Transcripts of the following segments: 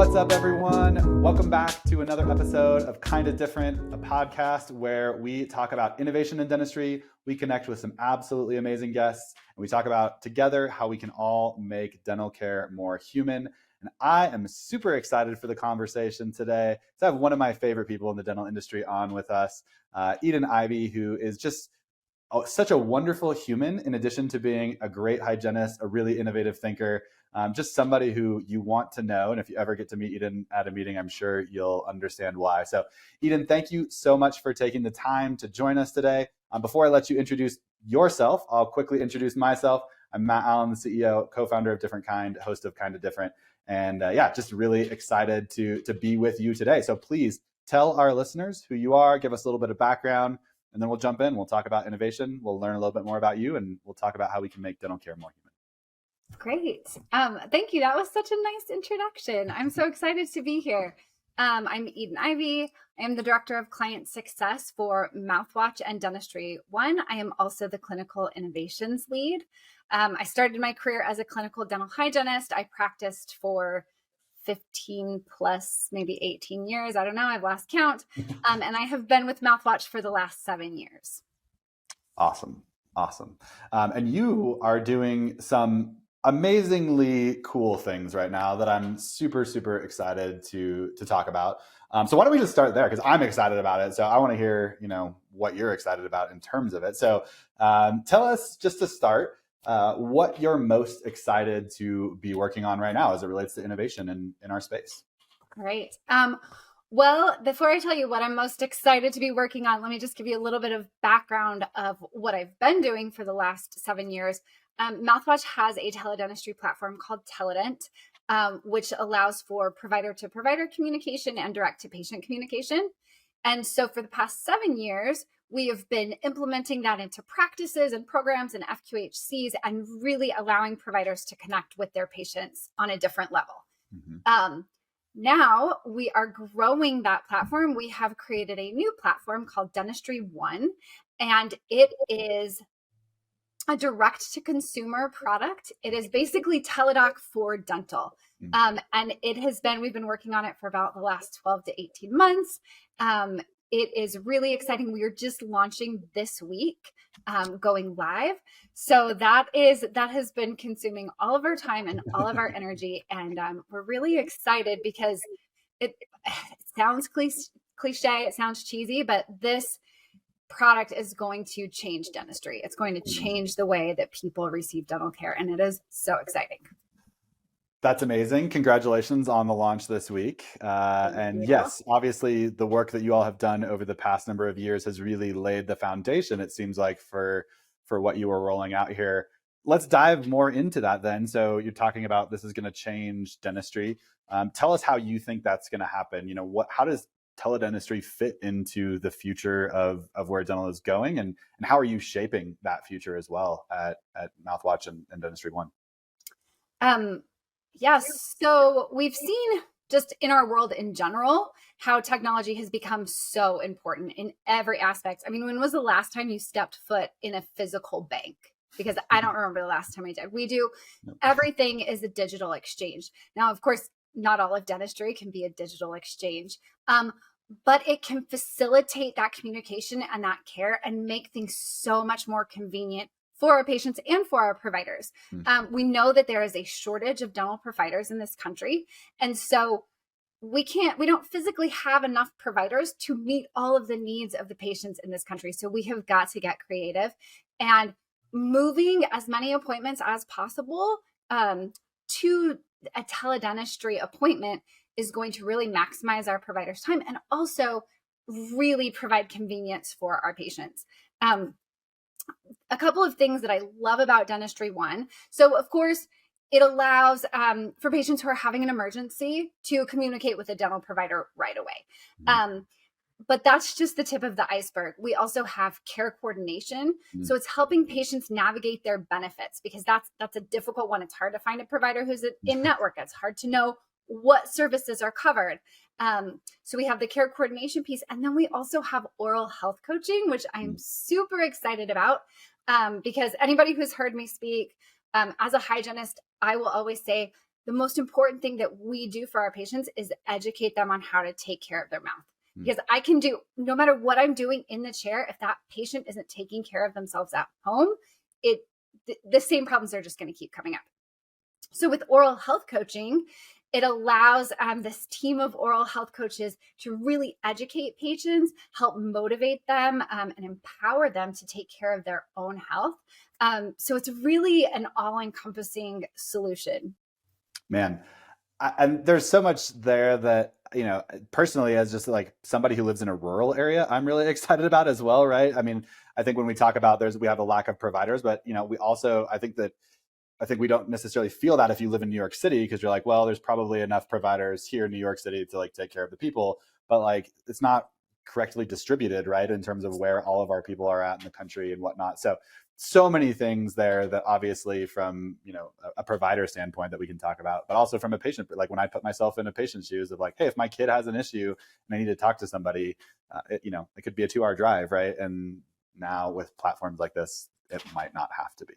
What's up, everyone? Welcome back to another episode of Kinda Different, a podcast where we talk about innovation in dentistry. We connect with some absolutely amazing guests, and we talk about together how we can all make dental care more human. And I am super excited for the conversation today to have one of my favorite people in the dental industry on with us, Eden Ivie, who is just such a wonderful human, in addition to being a great hygienist, a really innovative thinker, just somebody who you want to know. And if you ever get to meet Eden at a meeting, I'm sure you'll understand why. So Eden, thank you so much for taking the time to join us today. Before I let you introduce yourself, I'll quickly introduce myself. I'm Matt Allen, the CEO, co-founder of DifferentKind, host of Kinda Different. And just really excited to be with you today. So please tell our listeners who you are, give us a little bit of background, and then we'll jump in. We'll talk about innovation. We'll learn a little bit more about you, and we'll talk about how we can make dental care more human. Great. Thank you. That was such a nice introduction. I'm so excited to be here. I'm Eden Ivie. I am the Director of Client Success for Mouthwatch and Dentistry.One. I am also the Clinical Innovations Lead. I started my career as a clinical dental hygienist. I practiced for 15 plus, maybe 18 years. I don't know. I've lost count. And I have been with Mouthwatch for the last 7 years. Awesome. And you are doing some amazingly cool things right now that I'm super, super excited to talk about. So why don't we just start there? Because I'm excited about it. So I want to hear, what you're excited about in terms of it. So tell us, just to start, what you're most excited to be working on right now as it relates to innovation in our space. Great. Well, before I tell you what I'm most excited to be working on, let me just give you a little bit of background of what I've been doing for the last 7 years. Mouthwatch has a teledentistry platform called Teledent, which allows for provider-to-provider communication and direct-to-patient communication. And so for the past 7 years, we have been implementing that into practices and programs and FQHCs and really allowing providers to connect with their patients on a different level. Mm-hmm. Now we are growing that platform. We have created a new platform called Dentistry.One, and it is a direct-to-consumer product. It is basically Teladoc for dental. Mm-hmm. And we've been working on it for about the last 12 to 18 months. It is really exciting. We are just launching this week, going live. So that has been consuming all of our time and all of our energy. And we're really excited because it sounds cliche, it sounds cheesy, but this product is going to change dentistry. It's going to change the way that people receive dental care. And it is so exciting. That's amazing. Congratulations on the launch this week. Yes, obviously the work that you all have done over the past number of years has really laid the foundation, it seems like, for what you are rolling out here. Let's dive more into that then. So you're talking about this is going to change dentistry. Tell us how you think that's going to happen. How does teledentistry fit into the future of where dental is going, and how are you shaping that future as well at Mouthwatch and Dentistry.One? Yes. So we've seen just in our world in general, how technology has become so important in every aspect. I mean, when was the last time you stepped foot in a physical bank? Because I don't remember the last time I did. Everything is a digital exchange. Now, of course, not all of dentistry can be a digital exchange, but it can facilitate that communication and that care and make things so much more convenient for our patients and for our providers. We know that there is a shortage of dental providers in this country. And so we don't physically have enough providers to meet all of the needs of the patients in this country. So we have got to get creative, and moving as many appointments as possible to a teledentistry appointment is going to really maximize our providers' time and also really provide convenience for our patients. A couple of things that I love about Dentistry.One. So of course, it allows for patients who are having an emergency to communicate with a dental provider right away. But that's just the tip of the iceberg. We also have care coordination. So it's helping patients navigate their benefits, because that's a difficult one. It's hard to find a provider who's in network. It's hard to know what services are covered. So we have the care coordination piece. And then we also have oral health coaching, which I'm super excited about, because anybody who's heard me speak, as a hygienist, I will always say the most important thing that we do for our patients is educate them on how to take care of their mouth. Because I can do, no matter what I'm doing in the chair, if that patient isn't taking care of themselves at home, the same problems are just going to keep coming up. So with oral health coaching, it allows this team of oral health coaches to really educate patients, help motivate them, and empower them to take care of their own health. So it's really an all-encompassing solution. Man, and there's so much there that, personally, as just like somebody who lives in a rural area, I'm really excited about as well, right? I mean, I think when we talk about we have a lack of providers, but we also, I think we don't necessarily feel that if you live in New York City, because you're like, well, there's probably enough providers here in New York City to like take care of the people, but like it's not correctly distributed, right, in terms of where all of our people are at in the country and whatnot. So many things there that obviously from a provider standpoint that we can talk about, but also from a patient, like when I put myself in a patient's shoes of like, hey, if my kid has an issue and I need to talk to somebody, it could be a 2-hour drive, right? And now with platforms like this, it might not have to be.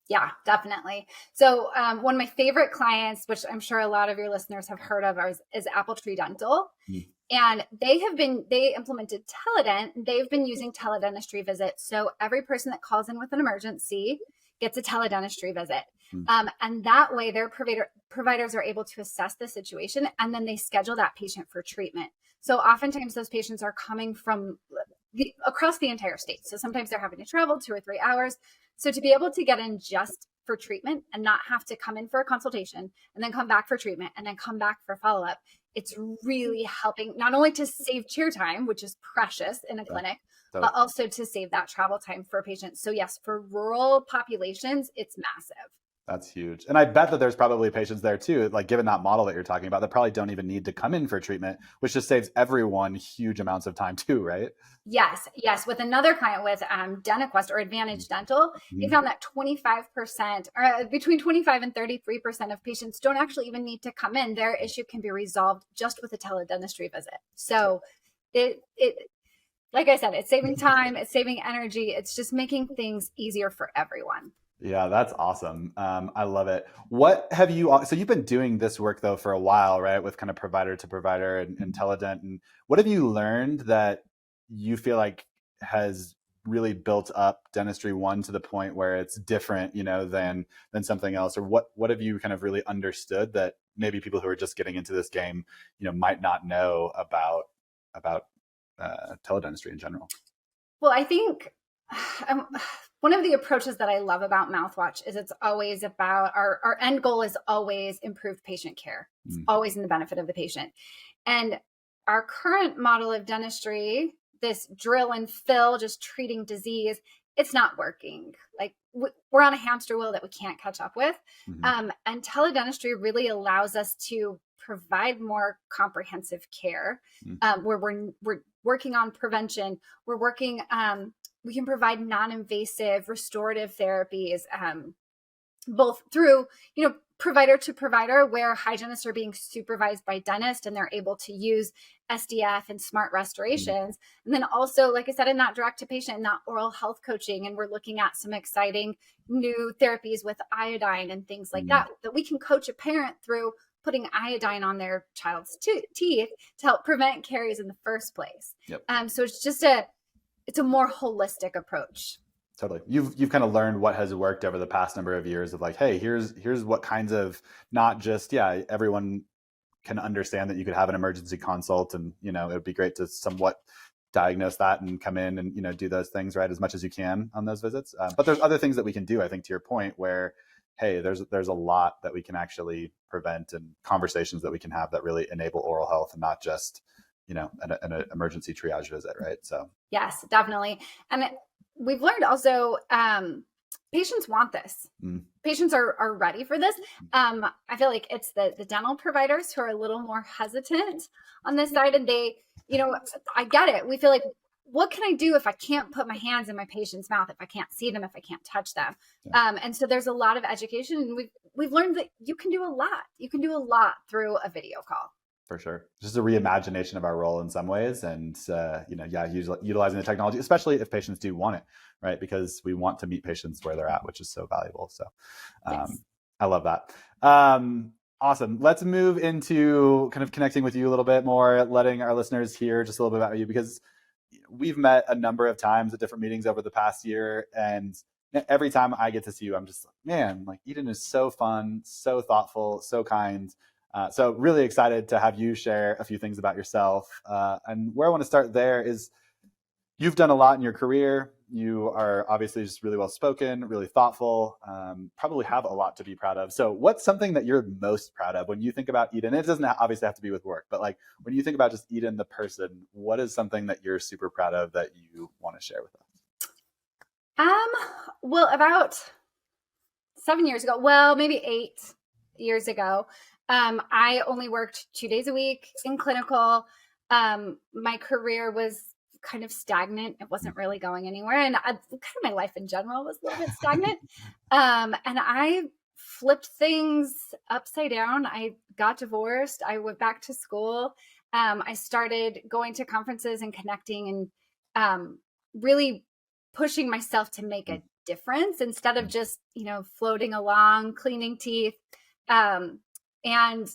Yeah, definitely. So one of my favorite clients, which I'm sure a lot of your listeners have heard of, is Apple Tree Dental. And they implemented Teledent. They've been using teledentistry visits. So every person that calls in with an emergency gets a teledentistry visit. And that way their providers are able to assess the situation, and then they schedule that patient for treatment. So oftentimes those patients are coming from across the entire state. So sometimes they're having to travel 2 or 3 hours. So to be able to get in just for treatment and not have to come in for a consultation and then come back for treatment and then come back for follow-up, it's really helping not only to save chair time, which is precious in a clinic, but also to save that travel time for patients. So yes, for rural populations, it's massive. That's huge. And I bet that there's probably patients there too, like given that model that you're talking about, that probably don't even need to come in for treatment, which just saves everyone huge amounts of time too, right? Yes. With another client with DentaQuest or Advantage Dental, they found that 25% or between 25 and 33% of patients don't actually even need to come in. Their issue can be resolved just with a teledentistry visit. So it like I said, it's saving time, it's saving energy, it's just making things easier for everyone. Yeah, that's awesome. I love it. What have so you've been doing this work though for a while, right? With kind of provider to provider and teledent. And what have you learned that you feel like has really built up Dentistry.One to the point where it's different, than something else? Or what have you kind of really understood that maybe people who are just getting into this game, might not know about teledentistry in general? Well, I think one of the approaches that I love about Mouthwatch is it's always about our end goal is always improved patient care. It's always in the benefit of the patient. And our current model of dentistry, this drill and fill, just treating disease, it's not working. Like we're on a hamster wheel that we can't catch up with. And teledentistry really allows us to provide more comprehensive care, where we're working on prevention. We're working, we can provide non-invasive restorative therapies, both through, provider to provider, where hygienists are being supervised by dentists and they're able to use SDF and smart restorations. And then also, like I said, in that direct to patient and that oral health coaching, and we're looking at some exciting new therapies with iodine and things like that we can coach a parent through putting iodine on their child's teeth to help prevent caries in the first place. So it's just it's a more holistic approach. Totally. You've kind of learned what has worked over the past number of years of like, hey, here's what kinds of, not just, everyone can understand that you could have an emergency consult and, it would be great to somewhat diagnose that and come in and, do those things, right, as much as you can on those visits. But there's other things that we can do, I think, to your point, where, hey, there's a lot that we can actually prevent and conversations that we can have that really enable oral health and not just, an emergency triage visit, right? So yes, definitely. And we've learned also, patients want this. Patients are ready for this. I feel like it's the dental providers who are a little more hesitant on this side. And they, I get it. We feel like, what can I do if I can't put my hands in my patient's mouth, if I can't see them, if I can't touch them? And so there's a lot of education, and we've learned that you can do a lot. You can do a lot through a video call. For sure. Just a reimagination of our role in some ways. And, utilizing the technology, especially if patients do want it, right? Because we want to meet patients where they're at, which is so valuable. So yes. I love that. Awesome. Let's move into kind of connecting with you a little bit more, letting our listeners hear just a little bit about you, because we've met a number of times at different meetings over the past year. And every time I get to see you, I'm just like, man, like Eden is so fun, so thoughtful, so kind. So really excited to have you share a few things about yourself. And where I want to start there is you've done a lot in your career. You are obviously just really well spoken, really thoughtful, probably have a lot to be proud of. So what's something that you're most proud of when you think about Eden? It doesn't obviously have to be with work, but like when you think about just Eden, the person, what is something that you're super proud of that you want to share with us? Well, about 7 years ago, well, maybe 8 years ago, I only worked 2 days a week in clinical. My career was kind of stagnant. It wasn't really going anywhere. And kind of my life in general was a little bit stagnant. And I flipped things upside down. I got divorced. I went back to school. I started going to conferences and connecting and really pushing myself to make a difference instead of just, floating along, cleaning teeth. And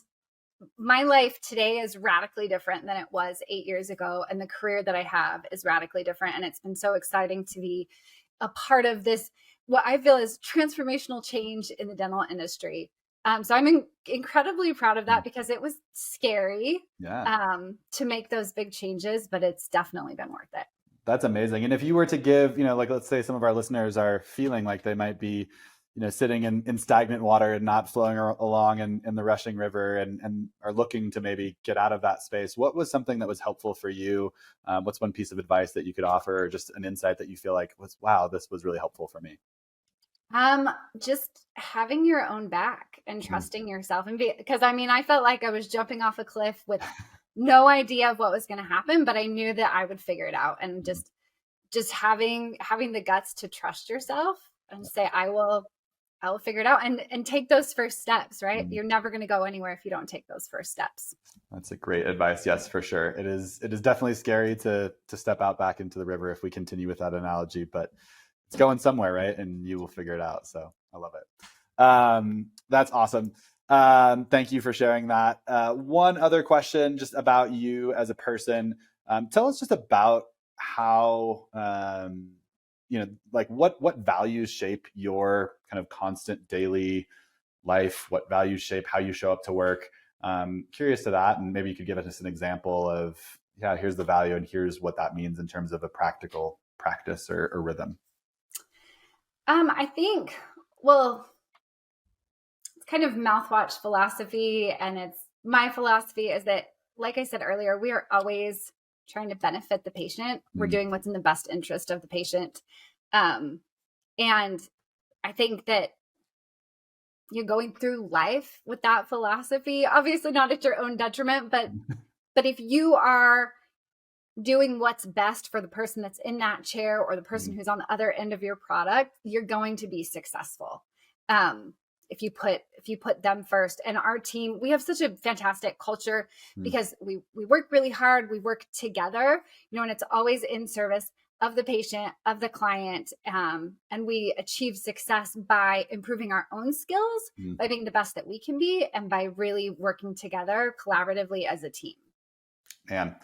my life today is radically different than it was 8 years ago. And the career that I have is radically different. And it's been so exciting to be a part of this, what I feel is transformational change in the dental industry. So I'm incredibly proud of that because it was scary to make those big changes, but it's definitely been worth it. That's amazing. And if you were to give, like, let's say some of our listeners are feeling like they might be, sitting in stagnant water and not flowing along in the rushing river and are looking to maybe get out of that space, what was something that was helpful for you? What's one piece of advice that you could offer, or just an insight that you feel like was, wow, this was really helpful for me? Just having your own back and trusting yourself, and because I felt like I was jumping off a cliff with no idea of what was going to happen, but I knew that I would figure it out. And just having the guts to trust yourself and say, I will figure it out, and take those first steps, right? You're never going to go anywhere if you don't take those first steps. That's a great advice. Yes, for sure. It is definitely scary to step out back into the river, if we continue with that analogy, but it's going somewhere, right? And you will figure it out. So I love it. That's awesome. Thank you for sharing that. One other question just about you as a person. Tell us just about how, like what values shape your kind of constant daily life, what values shape how you show up to work. Curious to that. And maybe you could give us an example of, here's the value and here's what that means in terms of a practical practice or rhythm. I think, well, it's kind of Mouthwatch philosophy. And it's my philosophy is that, like I said earlier, we are always trying to benefit the patient. We're doing what's in the best interest of the patient. And I think that you're going through life with that philosophy, obviously not at your own detriment, but if you are doing what's best for the person that's in that chair or the person who's on the other end of your product, you're going to be successful. If you put them first. And our team, we have such a fantastic culture because we work really hard. We work together, and it's always in service of the patient, of the client. And we achieve success by improving our own skills, by being the best that we can be, and by really working together collaboratively as a team. Man,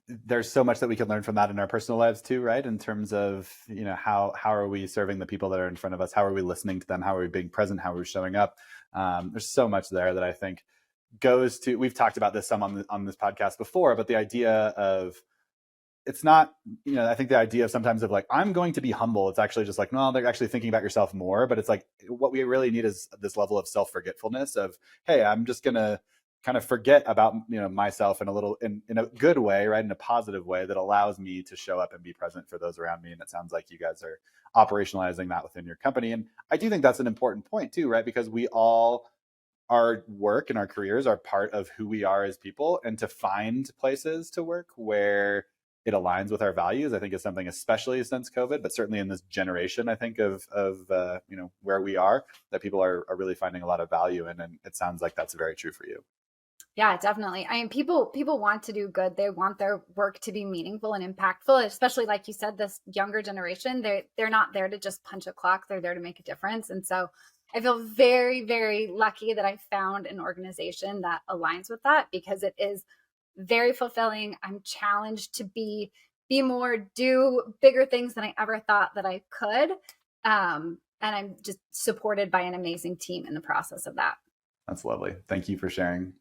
there's so much that we can learn from that in our personal lives too, right? In terms of, how are we serving the people that are in front of us? How are we listening to them? How are we being present? How are we showing up? There's so much there that I think goes to, we've talked about this some on this podcast before, but the idea of, it's not, I think the idea of sometimes of like, I'm going to be humble. It's actually just like, no, they're actually thinking about yourself more, but it's like, what we really need is this level of self-forgetfulness of, hey, I'm just going to kind of forget about, myself in a good way, right? In a positive way that allows me to show up and be present for those around me. And it sounds like you guys are operationalizing that within your company. And I do think that's an important point too, right? Because our work and our careers are part of who we are as people, and to find places to work where it aligns with our values, I think is something, especially since COVID, but certainly in this generation, I think of where we are, that people are really finding a lot of value in. And it sounds like that's very true for you. Yeah, definitely. People want to do good. They want their work to be meaningful and impactful, especially like you said, this younger generation, they're not there to just punch a clock. They're there to make a difference. And so I feel very, very lucky that I found an organization that aligns with that, because it is very fulfilling. I'm challenged to be more, do bigger things than I ever thought that I could. And I'm just supported by an amazing team in the process of that. That's lovely. Thank you for sharing.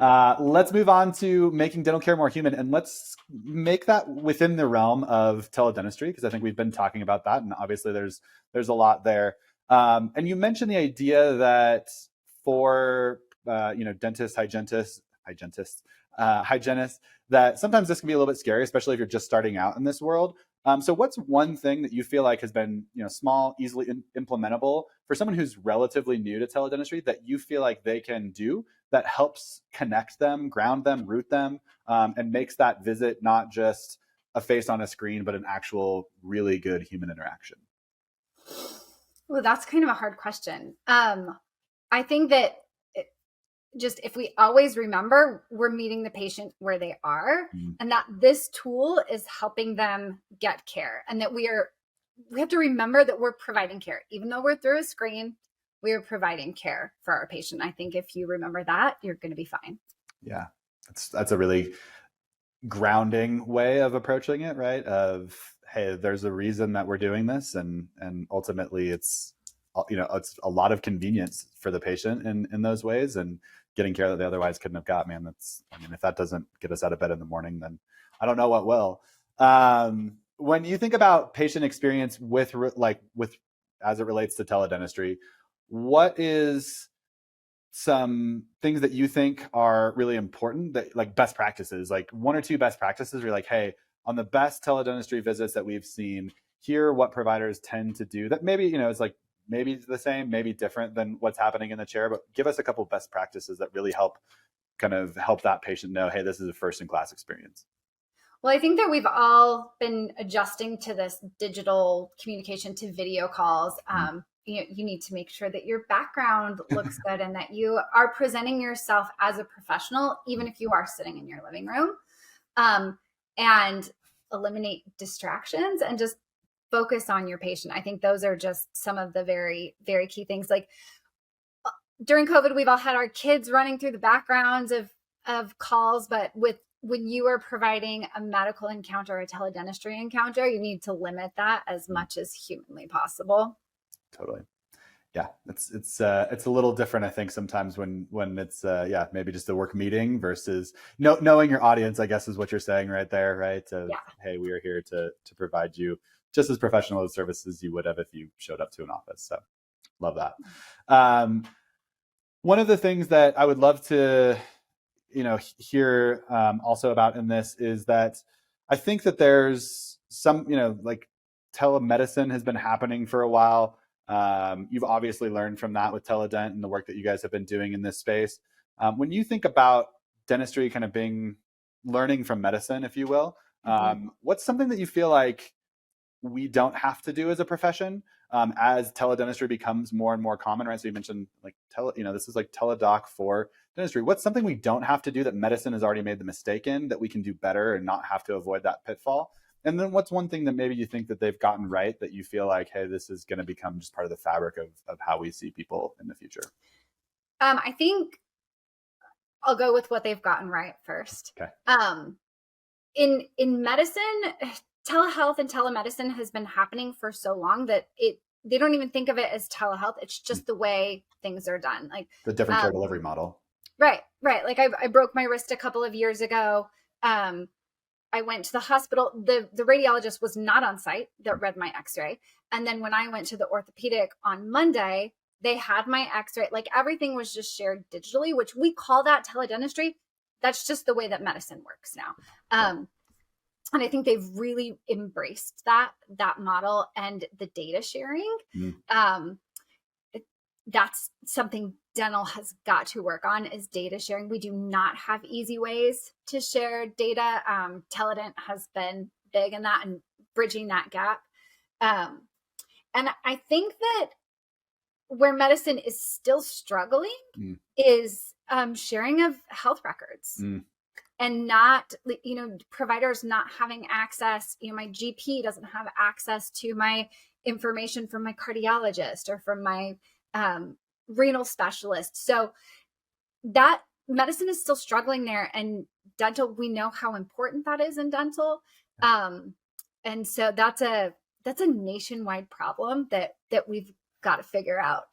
Let's move on to making dental care more human, and let's make that within the realm of teledentistry, because I think we've been talking about that, and obviously there's a lot there. And you mentioned the idea that for dentists, hygienists, that sometimes this can be a little bit scary, especially if you're just starting out in this world. So what's one thing that you feel like has been small, easily implementable for someone who's relatively new to teledentistry that you feel like they can do that helps connect them, ground them, root them, and makes that visit not just a face on a screen, but an actual really good human interaction? Well, that's kind of a hard question. I think that just if we always remember we're meeting the patient where they are, and that this tool is helping them get care, and that we have to remember that we're providing care. Even though we're through a screen, we are providing care for our patient. I think if you remember that, you're going to be fine. Yeah, that's a really grounding way of approaching it, right? Of, hey, there's a reason that we're doing this, and ultimately it's it's a lot of convenience for the patient in those ways, and getting care that they otherwise couldn't have got. Man, if that doesn't get us out of bed in the morning, then I don't know what will. When you think about patient experience with as it relates to teledentistry, what is some things that you think are really important, that like best practices, like one or two best practices where you're like, hey, on the best teledentistry visits that we've seen, here are what providers tend to do that maybe, it's like maybe the same, maybe different than what's happening in the chair, but give us a couple of best practices that really help that patient know, hey, this is a first-in-class experience. Well, I think that we've all been adjusting to this digital communication, to video calls. You need to make sure that your background looks good and that you are presenting yourself as a professional, even if you are sitting in your living room, and eliminate distractions and just focus on your patient. I think those are just some of the very, very key things. Like during COVID, we've all had our kids running through the backgrounds of calls, but when you are providing a medical encounter, a teledentistry encounter, you need to limit that as much as humanly possible. Totally. Yeah. It's a little different, I think, sometimes when it's, maybe just a work meeting versus knowing your audience, I guess is what you're saying right there, right? Hey, we are here to provide you just as professional a service as you would have if you showed up to an office. So love that. One of the things that I would love to, hear also about in this is that I think that there's some, like telemedicine has been happening for a while. You've obviously learned from that with Teledent and the work that you guys have been doing in this space. When you think about dentistry kind of being learning from medicine, if you will, what's something that you feel like we don't have to do as a profession as teledentistry becomes more and more common, right? So you mentioned like this is like teledoc for dentistry. What's something we don't have to do that medicine has already made the mistake in that we can do better and not have to avoid that pitfall? And then what's one thing that maybe you think that they've gotten right that you feel like, hey, this is going to become just part of the fabric of how we see people in the future? I think I'll go with what they've gotten right first. Okay. In medicine, telehealth and telemedicine has been happening for so long that they don't even think of it as telehealth. It's just the way things are done. Like the different care delivery model. Right. Like I broke my wrist a couple of years ago. I went to the hospital. The radiologist was not on site that read my x-ray. And then when I went to the orthopedic on Monday, they had my x-ray. Like everything was just shared digitally, which we call that teledentistry. That's just the way that medicine works now. And I think they've really embraced that model and the data sharing. That's something dental has got to work on, is data sharing. We do not have easy ways to share data. Teledent has been big in that and bridging that gap. And I think that where medicine is still struggling is sharing of health records. And not, providers not having access. My GP doesn't have access to my information from my cardiologist or from my renal specialists. So that medicine is still struggling there, and dental, we know how important that is in dental. And so that's a nationwide problem that we've got to figure out.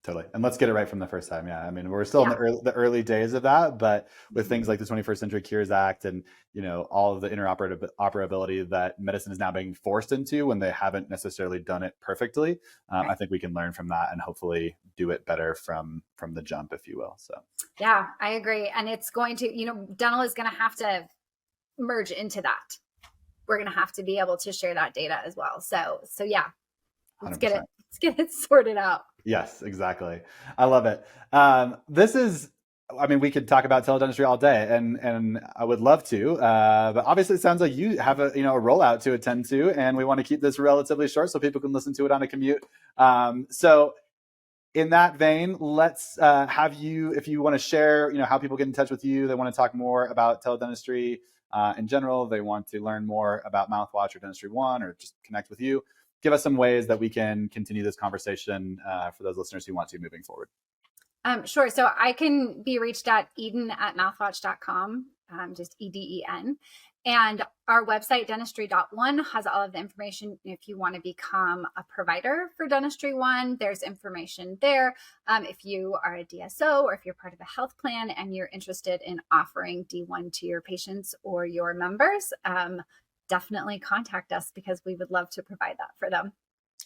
Totally. And let's get it right from the first time. Yeah. I mean, we're still in the early days of that, but with things like the 21st Century Cures Act and, all of the interoperability that medicine is now being forced into when they haven't necessarily done it perfectly, I think we can learn from that and hopefully do it better from the jump, if you will. So, yeah, I agree. And it's going to, dental is going to have to merge into that. We're going to have to be able to share that data as well. So yeah, let's 100%. Get it sorted out. Yes, exactly. I love it. We could talk about teledentistry all day, and I would love to, but obviously it sounds like you have a rollout to attend to, and we want to keep this relatively short so people can listen to it on a commute. So in that vein, let's have you, if you want to share, how people get in touch with you, they want to talk more about teledentistry in general, they want to learn more about Mouthwatch or Dentistry.One or just connect with you. Give us some ways that we can continue this conversation for those listeners who want to moving forward. Sure. So I can be reached at eden@mouthwatch.com, just EDEN. And our website, Dentistry.One, has all of the information. If you want to become a provider for Dentistry.One, there's information there. If you are a DSO or if you're part of a health plan and you're interested in offering D1 to your patients or your members, definitely contact us because we would love to provide that for them.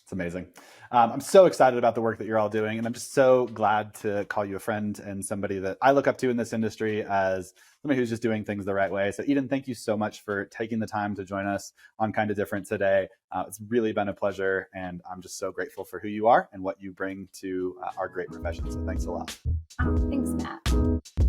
It's amazing. I'm so excited about the work that you're all doing, and I'm just so glad to call you a friend and somebody that I look up to in this industry as somebody who's just doing things the right way. So Eden, thank you so much for taking the time to join us on Kind of Different today. It's really been a pleasure, and I'm just so grateful for who you are and what you bring to our great profession. So thanks a lot. Oh, thanks, Matt.